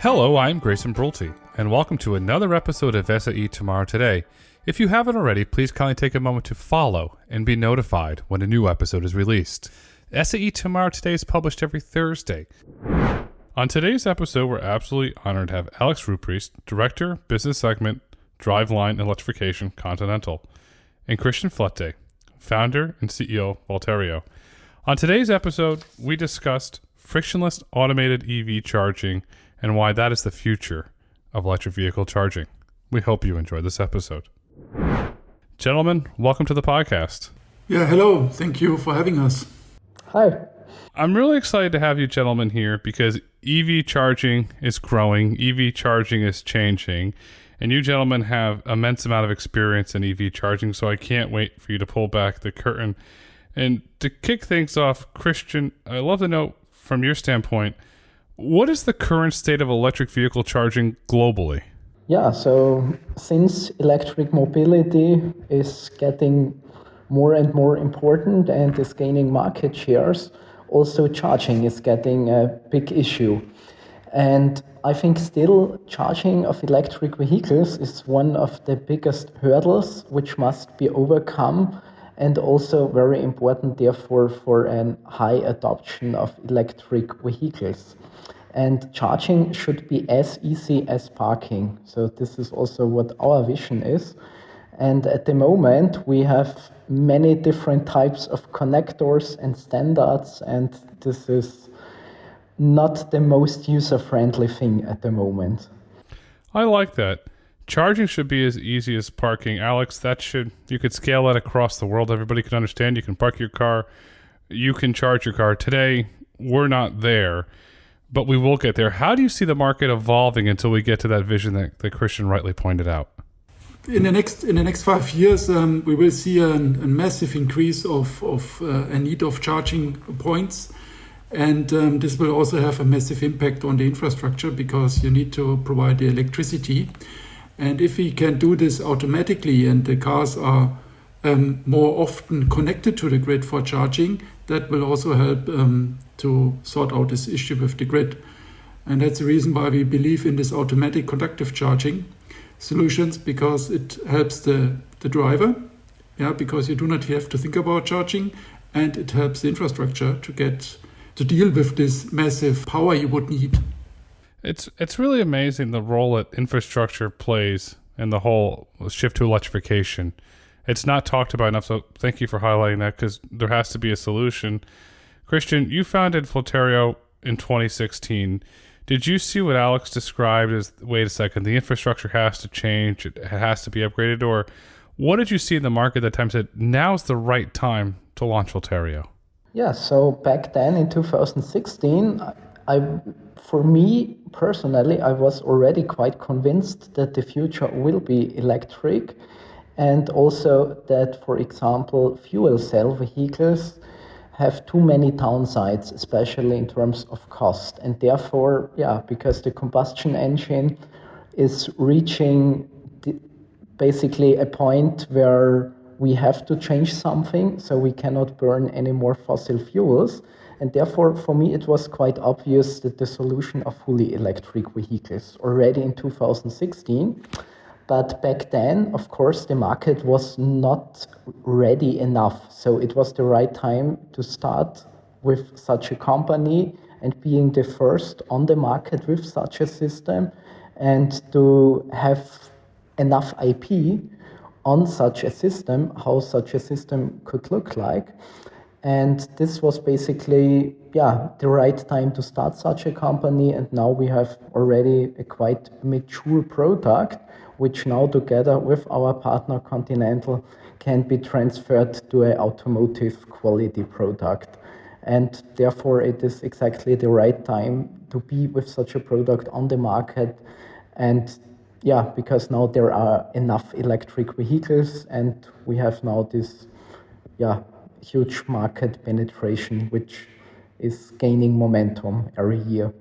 Hello, I'm Grayson Brulte, and welcome to another episode of SAE Tomorrow Today. If you haven't already, please kindly take a moment to follow and be notified when a new episode is released. SAE Tomorrow Today is published every Thursday. On today's episode, we're absolutely honored to have Alex Ruprecht, Director, Business Segment, Driveline Electrification, Continental, and Christian Flette, Founder and CEO, Volterio. On today's episode, we discussed frictionless automated EV charging and why that is the future of electric vehicle charging. We hope you enjoy this episode. Gentlemen, welcome to the podcast. Yeah, hello. Thank you for having us. Hi. I'm really excited to have you gentlemen here because EV charging is growing, EV charging is changing, and you gentlemen have immense amount of experience in EV charging, so I can't wait for you to pull back the curtain. And to kick things off, Christian, I'd love to know from your standpoint, what is the current state of electric vehicle charging globally? Yeah, so since electric mobility is getting more and more important and is gaining market shares, also charging is getting a big issue. And I think still charging of electric vehicles is one of the biggest hurdles which must be overcome, and also very important therefore for a high adoption of electric vehicles. And charging should be as easy as parking. So this is also what our vision is. And at the moment, we have many different types of connectors and standards, and this is not the most user-friendly thing at the moment. I like that. Charging should be as easy as parking. Alex, you could scale that across the world. Everybody can understand. You can park your car. You can charge your car. Today, we're not there, but we will get there. How do you see the market evolving until we get to that vision that Christian rightly pointed out? In the next 5 years, we will see a massive increase of a need of charging points. And this will also have a massive impact on the infrastructure because you need to provide the electricity. And if we can do this automatically and the cars are more often connected to the grid for charging, that will also help to sort out this issue with the grid. And that's the reason why we believe in this automatic conductive charging solutions, because it helps the driver, because you do not have to think about charging, and it helps the infrastructure to deal with this massive power you would need. It's really amazing the role that infrastructure plays in the whole shift to electrification. It's not talked about enough, so thank you for highlighting that because there has to be a solution. Christian, you founded Volterio in 2016. Did you see what Alex described as, wait a second, the infrastructure has to change, it has to be upgraded, or what did you see in the market at that time that said, now's the right time to launch Volterio? Yeah, so back then in 2016, for me personally, I was already quite convinced that the future will be electric, and also that, for example, fuel cell vehicles have too many downsides, especially in terms of cost. And therefore, because the combustion engine is reaching basically a point where we have to change something, so we cannot burn any more fossil fuels. And therefore, for me, it was quite obvious that the solution of fully electric vehicles already in 2016. But back then, of course, the market was not ready enough. So it was the right time to start with such a company and being the first on the market with such a system and to have enough IP on such a system, how such a system could look like. And this was basically, the right time to start such a company. And now we have already a quite mature product, which now together with our partner Continental can be transferred to an automotive quality product. And therefore it is exactly the right time to be with such a product on the market. And because now there are enough electric vehicles and we have now this huge market penetration, which is gaining momentum every year.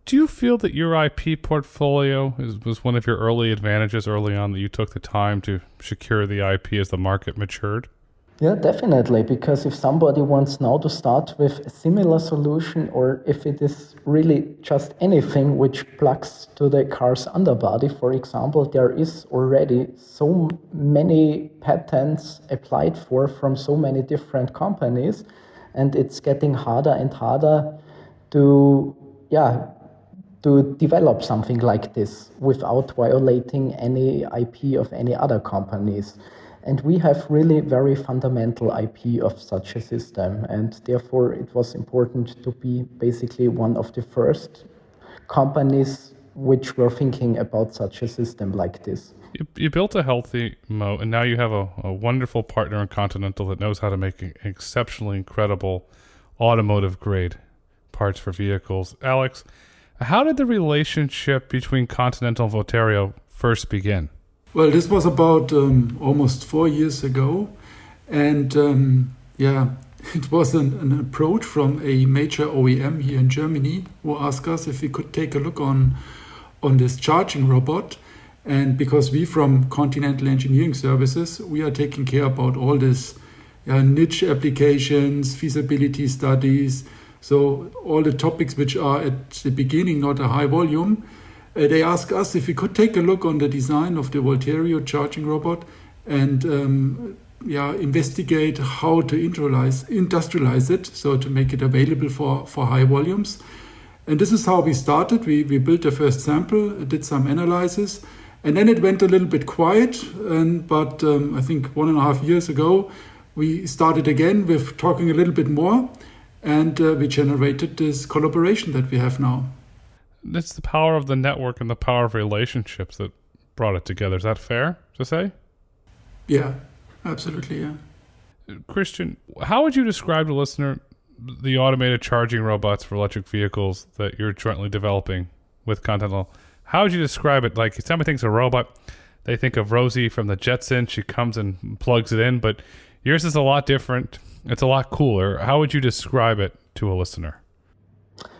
Do you feel that your IP portfolio was one of your early advantages early on, that you took the time to secure the IP as the market matured? Yeah, definitely. Because if somebody wants now to start with a similar solution, or if it is really just anything which plugs to the car's underbody, for example, there is already so many patents applied for from so many different companies, and it's getting harder and harder to, yeah, to develop something like this without violating any IP of any other companies. And we have really very fundamental IP of such a system, and therefore it was important to be basically one of the first companies which were thinking about such a system like this. You built a healthy moat, and now you have a wonderful partner in Continental that knows how to make exceptionally incredible automotive-grade parts for vehicles. Alex, how did the relationship between Continental and Volterio first begin? Well, this was about almost 4 years ago. And it was an approach from a major OEM here in Germany who asked us if we could take a look on this charging robot. And because we from Continental Engineering Services, we are taking care about all this niche applications, feasibility studies. So all the topics which are at the beginning, not a high volume. They asked us if we could take a look on the design of the Volterio charging robot and investigate how to industrialize it, so to make it available for high volumes. And this is how we started. We built the first sample, did some analysis, and then it went a little bit quiet. But I think 1.5 years ago, we started again with talking a little bit more, and we generated this collaboration that we have now. It's the power of the network and the power of relationships that brought it together. Is that fair to say? Yeah, absolutely, yeah. Christian, how would you describe to the listener the automated charging robots for electric vehicles that you're jointly developing with Continental? How would you describe it? Like, somebody thinks a robot, they think of Rosie from the Jetsons. She comes and plugs it in, but yours is a lot different. It's a lot cooler. How would you describe it to a listener?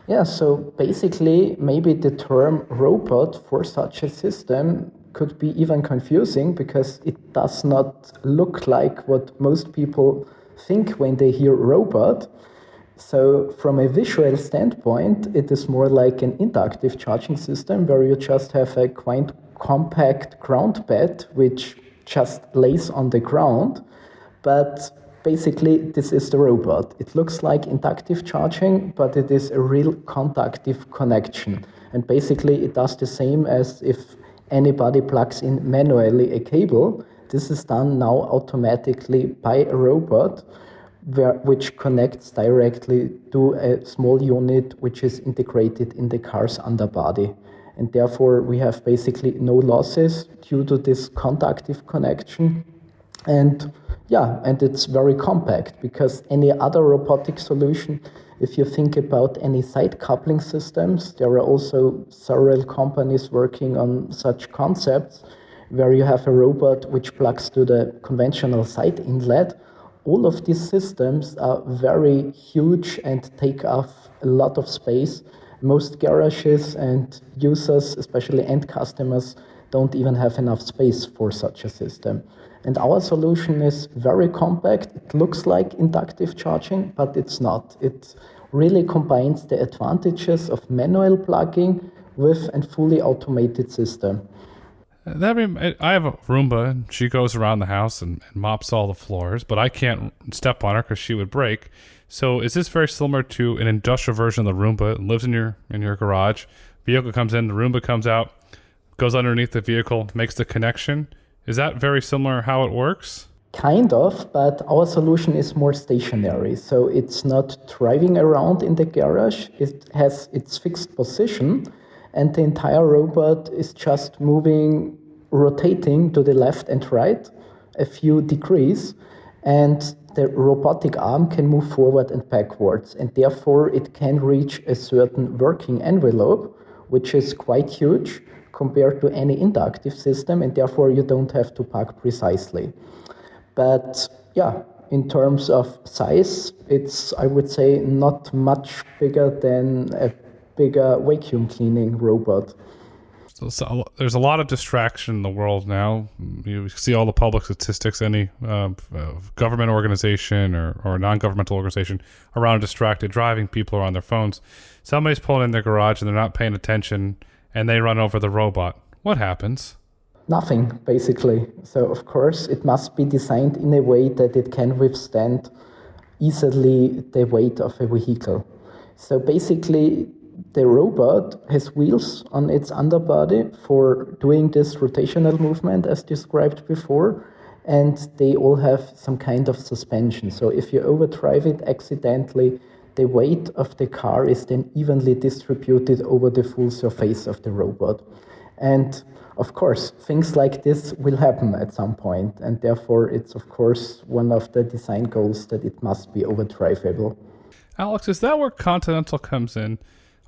Yeah, so basically, maybe the term robot for such a system could be even confusing because it does not look like what most people think when they hear robot. So from a visual standpoint, it is more like an inductive charging system where you just have a quite compact ground bed which just lays on the ground. But basically, this is the robot. It looks like inductive charging, but it is a real conductive connection. And basically, it does the same as if anybody plugs in manually a cable. This is done now automatically by a robot, which connects directly to a small unit which is integrated in the car's underbody. And therefore, we have basically no losses due to this conductive connection. And it's very compact because any other robotic solution, if you think about any side coupling systems, there are also several companies working on such concepts where you have a robot which plugs to the conventional side inlet. All of these systems are very huge and take up a lot of space. Most garages and users, especially end customers, don't even have enough space for such a system. And our solution is very compact. It looks like inductive charging, but it's not. It really combines the advantages of manual plugging with a fully automated system. I have a Roomba, and she goes around the house and mops all the floors, but I can't step on her because she would break. So is this very similar to an industrial version of the Roomba? It lives in your garage. Vehicle comes in, the Roomba comes out, goes underneath the vehicle, makes the connection. Is that very similar how it works? Kind of, but our solution is more stationary. So it's not driving around in the garage. It has its fixed position, and the entire robot is just rotating to the left and right a few degrees, and the robotic arm can move forward and backwards, and therefore it can reach a certain working envelope, which is quite huge compared to any inductive system, and therefore you don't have to plug precisely. But in terms of size, it's, I would say, not much bigger than a bigger vacuum cleaning robot. So there's a lot of distraction in the world now. You see all the public statistics, any government organization or non-governmental organization around distracted driving. People are on their phones. Somebody's pulling in their garage and they're not paying attention and they run over the robot. What happens? Nothing, basically. So, of course, it must be designed in a way that it can withstand easily the weight of a vehicle. So basically, the robot has wheels on its underbody for doing this rotational movement as described before, and they all have some kind of suspension. So if you overdrive it accidentally, the weight of the car is then evenly distributed over the full surface of the robot. And of course, things like this will happen at some point, and therefore it's of course one of the design goals that it must be overdrivable. Alex, is that where Continental comes in?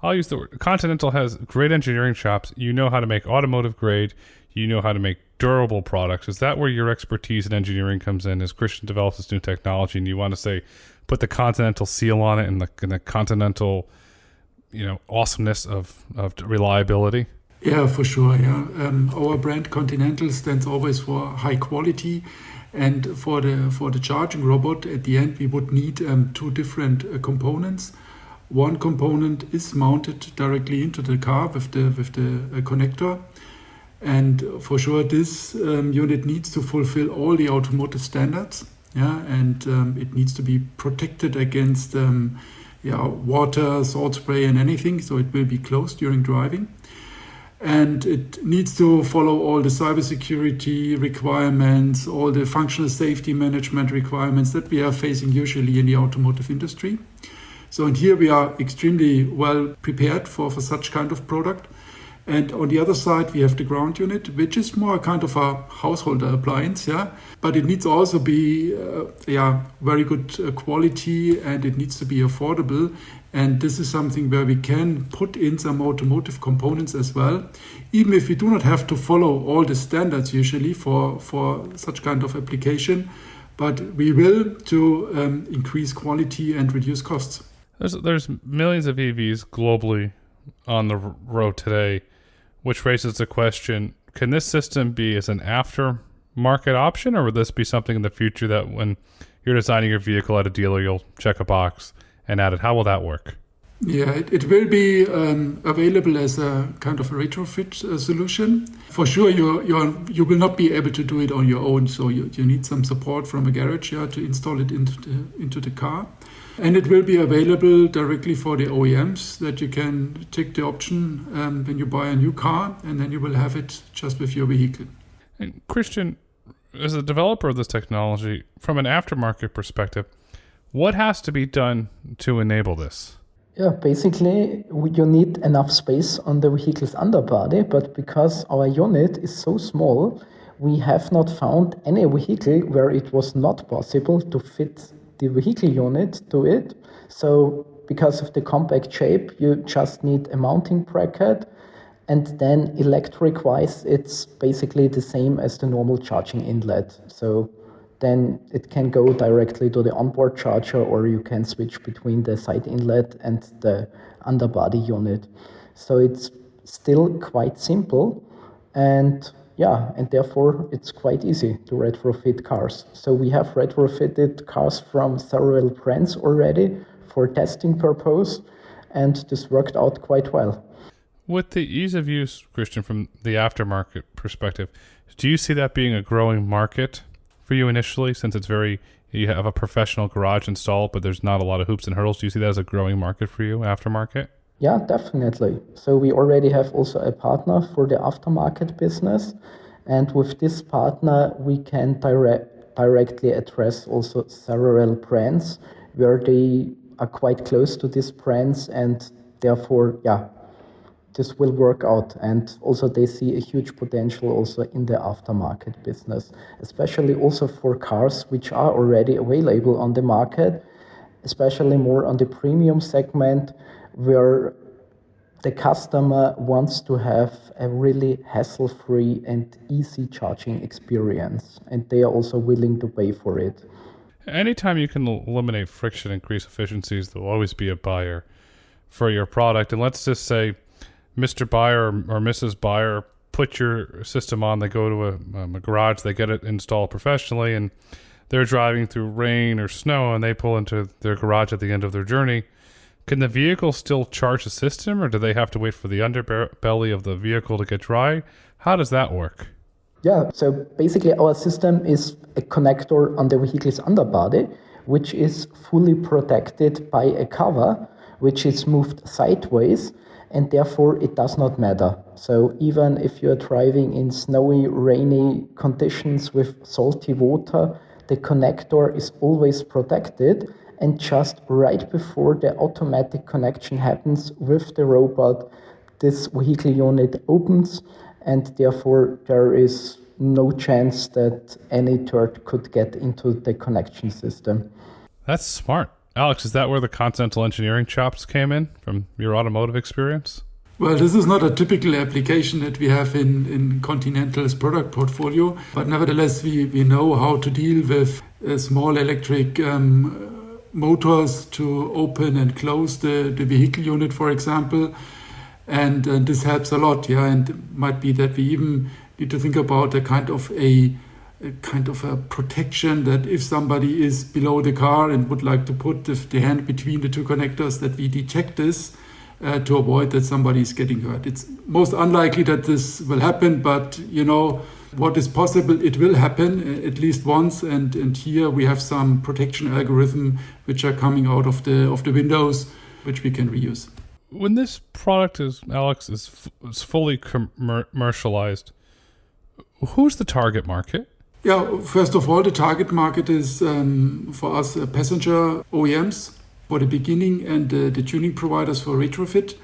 I'll use the word. Continental has great engineering shops. You know how to make automotive grade. You know how to make durable products. Is that where your expertise in engineering comes in? As Christian develops this new technology and you want to say, put the Continental seal on it and the Continental, awesomeness of reliability? Yeah, for sure. Yeah, our brand Continental stands always for high quality, and for the charging robot, at the end we would need two different components. One component is mounted directly into the car with the connector, and for sure this unit needs to fulfill all the automotive standards. Yeah, and it needs to be protected against water, salt spray, and anything. So it will be closed during driving. And it needs to follow all the cybersecurity requirements, all the functional safety management requirements that we are facing usually in the automotive industry. So and here we are extremely well prepared for such kind of product. And on the other side, we have the ground unit, which is more kind of a household appliance, yeah. But it needs also be, very good quality, and it needs to be affordable. And this is something where we can put in some automotive components as well, even if we do not have to follow all the standards usually for such kind of application. But we will to increase quality and reduce costs. There's millions of EVs globally on the road today, which raises the question, can this system be as an aftermarket option, or would this be something in the future that when you're designing your vehicle at a dealer, you'll check a box and add it? How will that work? Yeah, it will be available as a kind of a retrofit solution. For sure, you will not be able to do it on your own, so you need some support from a garage to install it into the car. And it will be available directly for the OEMs, that you can take the option when you buy a new car, and then you will have it just with your vehicle. And Christian, as a developer of this technology, from an aftermarket perspective, what has to be done to enable this? Yeah, basically, you need enough space on the vehicle's underbody, but because our unit is so small, we have not found any vehicle where it was not possible to fit the vehicle unit to it. So because of the compact shape, you just need a mounting bracket, and then electric-wise, it's basically the same as the normal charging inlet. So then it can go directly to the onboard charger, or you can switch between the side inlet and the underbody unit. So it's still quite simple, and therefore it's quite easy to retrofit cars. So we have retrofitted cars from several brands already for testing purpose, and this worked out quite well. With the ease of use, Christian, from the aftermarket perspective, do you see that being a growing market for you initially, since you have a professional garage installed, but there's not a lot of hoops and hurdles? Do you see that as a growing market for you, aftermarket? Yeah, definitely. So we already have also a partner for the aftermarket business. And with this partner, we can directly address also several brands where they are quite close to these brands. And therefore, this will work out. And also they see a huge potential also in the aftermarket business, especially also for cars which are already available on the market, especially more on the premium segment, where the customer wants to have a really hassle-free and easy charging experience, and they are also willing to pay for it. Anytime you can eliminate friction, increase efficiencies, there will always be a buyer for your product. And let's just say Mr. Buyer or Mrs. Buyer put your system on, they go to a garage, they get it installed professionally, and they're driving through rain or snow, and they pull into their garage at the end of their journey. Can the vehicle still charge the system, or do they have to wait for the underbelly of the vehicle to get dry? How does that work? Yeah, so basically our system is a connector on the vehicle's underbody, which is fully protected by a cover, which is moved sideways, and therefore it does not matter. So even if you're driving in snowy, rainy conditions with salty water, the connector is always protected, and just right before the automatic connection happens with the robot, this vehicle unit opens, and therefore there is no chance that any dirt could get into the connection system. That's smart. Alex, is that where the Continental engineering chops came in from your automotive experience? Well, this is not a typical application that we have in Continental's product portfolio, but nevertheless, we know how to deal with small electric motors to open and close the vehicle unit, for example. And this helps a lot, yeah. And it might be that we even need to think about a kind of a protection, that if somebody is below the car and would like to put the hand between the two connectors, that we detect this to avoid that somebody is getting hurt. It's most unlikely that this will happen, but what is possible, it will happen at least once. And here we have some protection algorithm which are coming out of the windows, which we can reuse. When this product is fully commercialized, who's the target market? Yeah, first of all, the target market is for us passenger OEMs for the beginning, and the tuning providers for retrofit.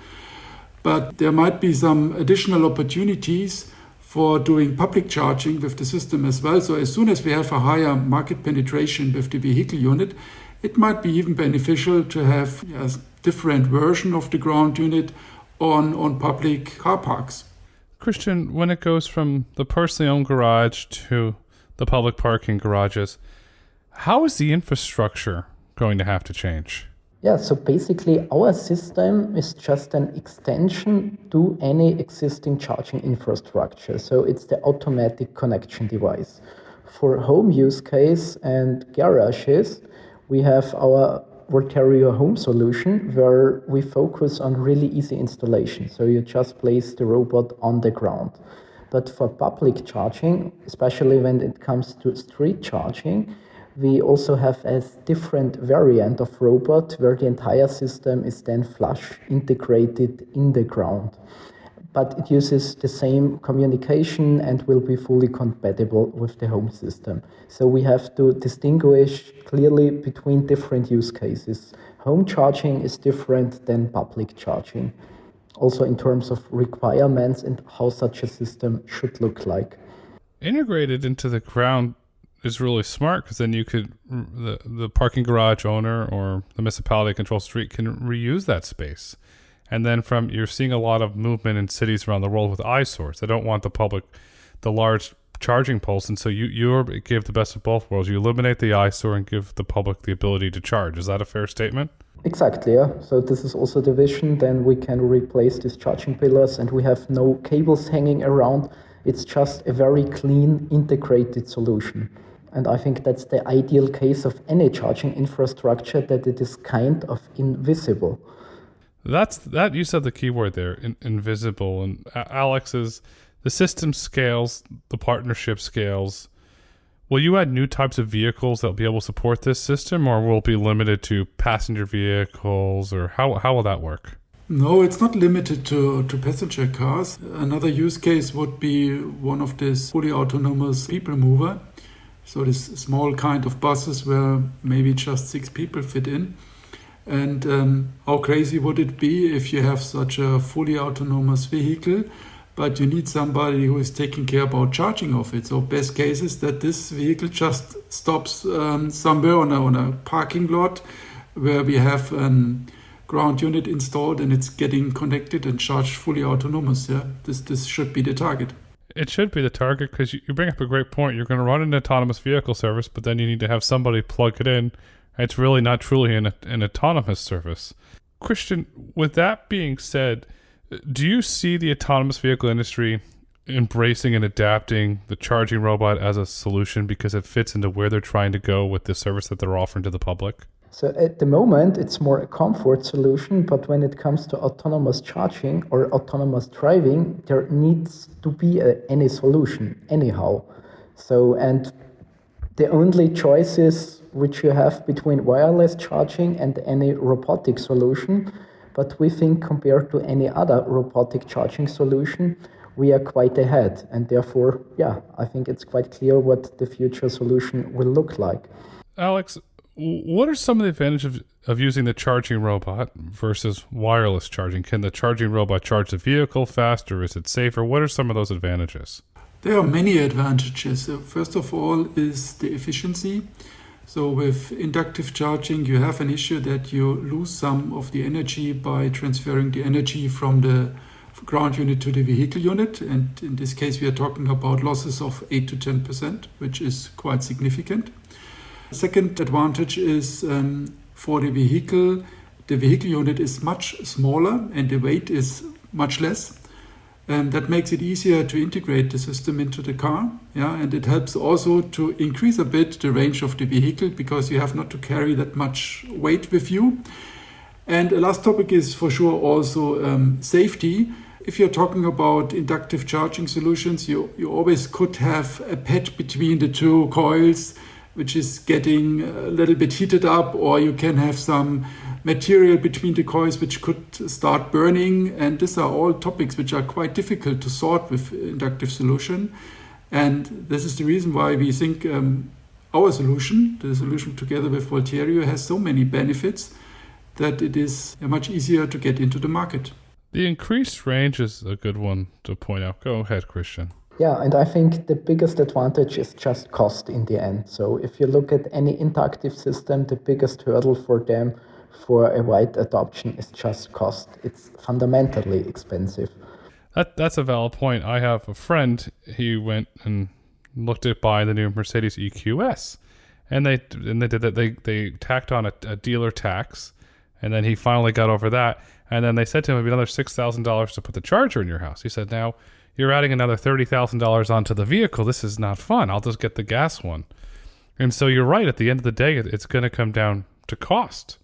But there might be some additional opportunities for doing public charging with the system as well. So as soon as we have a higher market penetration with the vehicle unit, it might be even beneficial to have a different version of the ground unit on public car parks. Christian, when it goes from the personally owned garage to the public parking garages, how is the infrastructure going to have to change? Yeah, so basically our system is just an extension to any existing charging infrastructure. So it's the automatic connection device. For home use case and garages, we have our Volterio home solution where we focus on really easy installation. So you just place the robot on the ground. But for public charging, especially when it comes to street charging, we also have a different variant of robot where the entire system is then flush integrated in the ground. But it uses the same communication and will be fully compatible with the home system. So we have to distinguish clearly between different use cases. Home charging is different than public charging, also in terms of requirements and how such a system should look like. Integrated into the ground is really smart, because then you could, the parking garage owner or the municipality control street can reuse that space. And then you're seeing a lot of movement in cities around the world with eyesores. They don't want the large charging poles. And so you give the best of both worlds. You eliminate the eyesore and give the public the ability to charge. Is that a fair statement? Exactly, yeah. So this is also the vision. Then we can replace these charging pillars and we have no cables hanging around. It's just a very clean, integrated solution. And I think that's the ideal case of any charging infrastructure, that it is kind of invisible. That you said the key word there, invisible. And Alex, the system scales, the partnership scales. Will you add new types of vehicles that will be able to support this system, or will it be limited to passenger vehicles, or how will that work? No, it's not limited to passenger cars. Another use case would be one of these fully autonomous people mover. So this small kind of buses where maybe just 6 people fit in. And how crazy would it be if you have such a fully autonomous vehicle, but you need somebody who is taking care about charging of it. So best case is that this vehicle just stops somewhere on a parking lot where we have a ground unit installed and it's getting connected and charged fully autonomous. Yeah, this should be the target. It should be the target, because you bring up a great point. You're going to run an autonomous vehicle service, but then you need to have somebody plug it in. It's really not truly an autonomous service. Christian, with that being said, Do you see the autonomous vehicle industry embracing and adapting the charging robot as a solution because it fits into where they're trying to go with the service that they're offering to the public? So at the moment, it's more a comfort solution, but when it comes to autonomous charging or autonomous driving, there needs to be any solution anyhow. So, and the only choices which you have between wireless charging and any robotic solution, but we think compared to any other robotic charging solution, we are quite ahead. And therefore, I think it's quite clear what the future solution will look like. Alex, what are some of the advantages of using the charging robot versus wireless charging? Can the charging robot charge the vehicle faster? Is it safer? What are some of those advantages? There are many advantages. First of all is the efficiency. So with inductive charging, you have an issue that you lose some of the energy by transferring the energy from the ground unit to the vehicle unit. And in this case, we are talking about losses of 8 to 10%, which is quite significant. Second advantage is for the vehicle unit is much smaller and the weight is much less. That makes it easier to integrate the system into the car. And it helps also to increase a bit the range of the vehicle because you have not to carry that much weight with you. And the last topic is for sure also safety. If you're talking about inductive charging solutions, you always could have a pad between the two coils, which is getting a little bit heated up, or you can have some material between the coils which could start burning. And these are all topics which are quite difficult to sort with inductive solution. And this is the reason why we think our solution, the solution together with Volterio, has so many benefits that it is much easier to get into the market. The increased range is a good one to point out. Go ahead, Christian. Yeah, and I think the biggest advantage is just cost in the end. So if you look at any inductive system, the biggest hurdle for them for a wide adoption is just cost. It's fundamentally expensive. That's a valid point. I have a friend, he went and looked at buying the new Mercedes EQS, and they did that. They tacked on a dealer tax, and then he finally got over that. And then they said to him, it'd be another $6,000 to put the charger in your house. He said, now you're adding another $30,000 onto the vehicle. This is not fun. I'll just get the gas one. And so you're right. At the end of the day, it's going to come down to cost.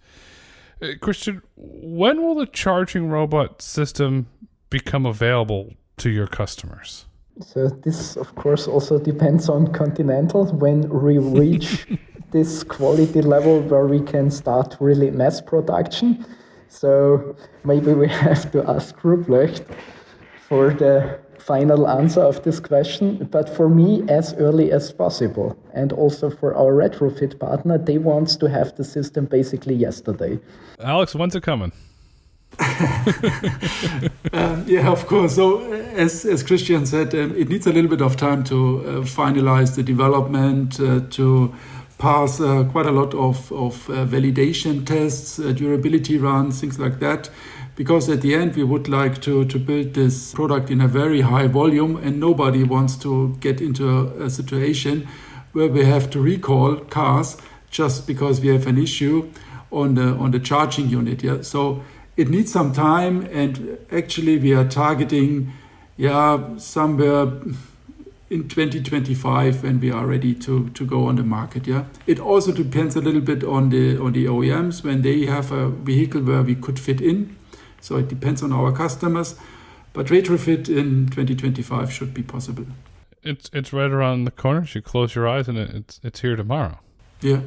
Christian, when will the charging robot system become available to your customers? So this, of course, also depends on Continental. When we reach this quality level where we can start really mass production. So maybe we have to ask Ruprecht for the final answer of this question. But for me, as early as possible. And also for our retrofit partner, they want to have the system basically yesterday. Alex, when's it coming? Yeah, of course. So as Christian said, it needs a little bit of time to finalize the development, to pass quite a lot of validation tests, durability runs, things like that. Because at the end, we would like to build this product in a very high volume, and nobody wants to get into a situation where we have to recall cars just because we have an issue on the charging unit. Yeah, so it needs some time, and actually we are targeting, somewhere in 2025 when we are ready to go on the market. Yeah, it also depends a little bit on the OEMs when they have a vehicle where we could fit in. So it depends on our customers, but retrofit in 2025 should be possible. It's right around the corner. You close your eyes and it's here tomorrow. Yeah.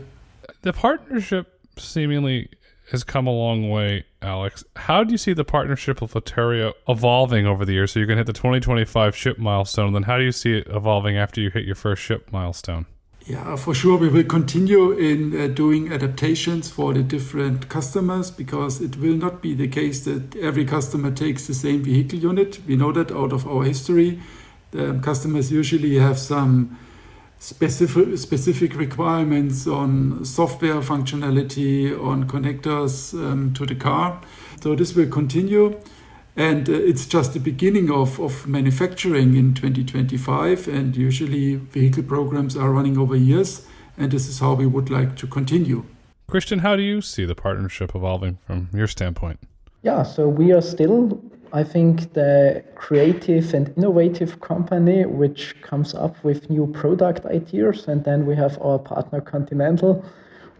The partnership seemingly has come a long way, Alex. How do you see the partnership with Volterio evolving over the years? So you're going to hit the 2025 ship milestone. And then how do you see it evolving after you hit your first ship milestone? Yeah, for sure. We will continue in doing adaptations for the different customers, because it will not be the case that every customer takes the same vehicle unit. We know that out of our history. The customers usually have some specific requirements on software functionality, on connectors to the car. So this will continue. And it's just the beginning of manufacturing in 2025. And usually vehicle programs are running over years. And this is how we would like to continue. Christian, how do you see the partnership evolving from your standpoint? Yeah, so we are still I think the creative and innovative company which comes up with new product ideas, and then we have our partner Continental,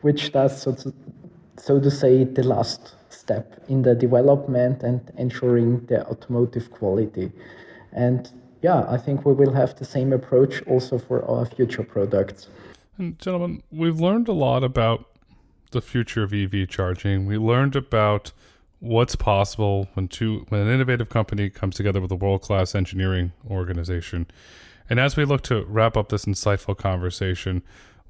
which does so to say the last step in the development and ensuring the automotive quality. And yeah, I think we will have the same approach also for our future products. And gentlemen, we've learned a lot about the future of EV charging. We learned about what's possible when an innovative company comes together with a world-class engineering organization. And as we look to wrap up this insightful conversation,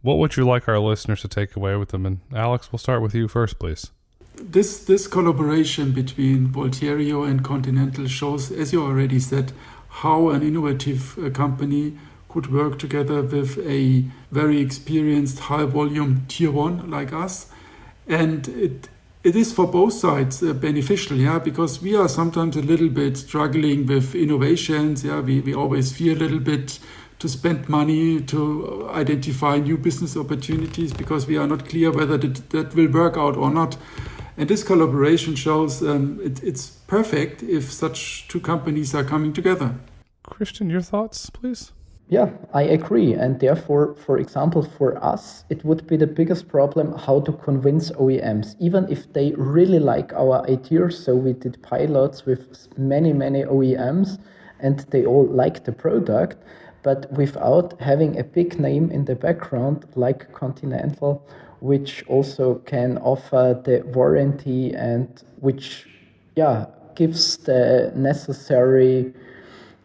what would you like our listeners to take away with them? And Alex, we'll start with you first, please. This collaboration between Volterio and Continental shows, as you already said, how an innovative company could work together with a very experienced high-volume tier one like us. And it is for both sides beneficial, because we are sometimes a little bit struggling with innovations. We always fear a little bit to spend money to identify new business opportunities because we are not clear whether that will work out or not. And this collaboration shows it's perfect if such two companies are coming together. Christian, your thoughts, please? Yeah, I agree. And therefore, for example, for us, it would be the biggest problem how to convince OEMs, even if they really like our ideas. So we did pilots with many OEMs and they all like the product, but without having a big name in the background like Continental, which also can offer the warranty and which gives the necessary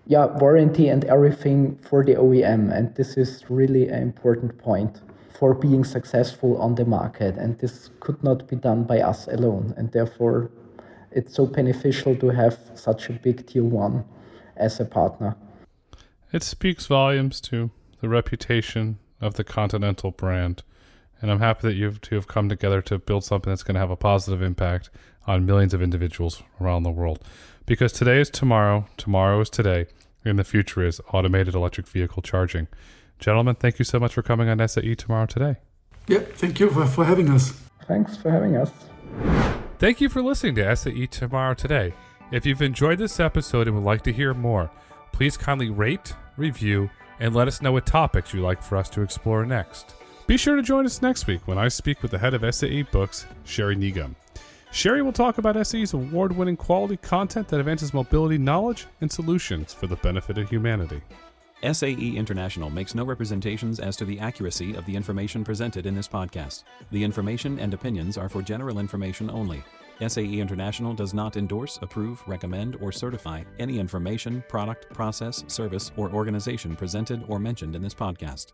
warranty and everything for the OEM. And this is really an important point for being successful on the market. And this could not be done by us alone. And therefore, it's so beneficial to have such a big tier one as a partner. It speaks volumes to the reputation of the Continental brand. And I'm happy that you two have come together to build something that's going to have a positive impact on millions of individuals around the world. Because today is tomorrow, tomorrow is today, and the future is automated electric vehicle charging. Gentlemen, thank you so much for coming on SAE Tomorrow Today. Yeah, thank you for having us. Thanks for having us. Thank you for listening to SAE Tomorrow Today. If you've enjoyed this episode and would like to hear more, please kindly rate, review, and let us know what topics you'd like for us to explore next. Be sure to join us next week when I speak with the head of SAE Books, Sherry Negum. Sherry will talk about SAE's award-winning quality content that advances mobility knowledge and solutions for the benefit of humanity. SAE International makes no representations as to the accuracy of the information presented in this podcast. The information and opinions are for general information only. SAE International does not endorse, approve, recommend, or certify any information, product, process, service, or organization presented or mentioned in this podcast.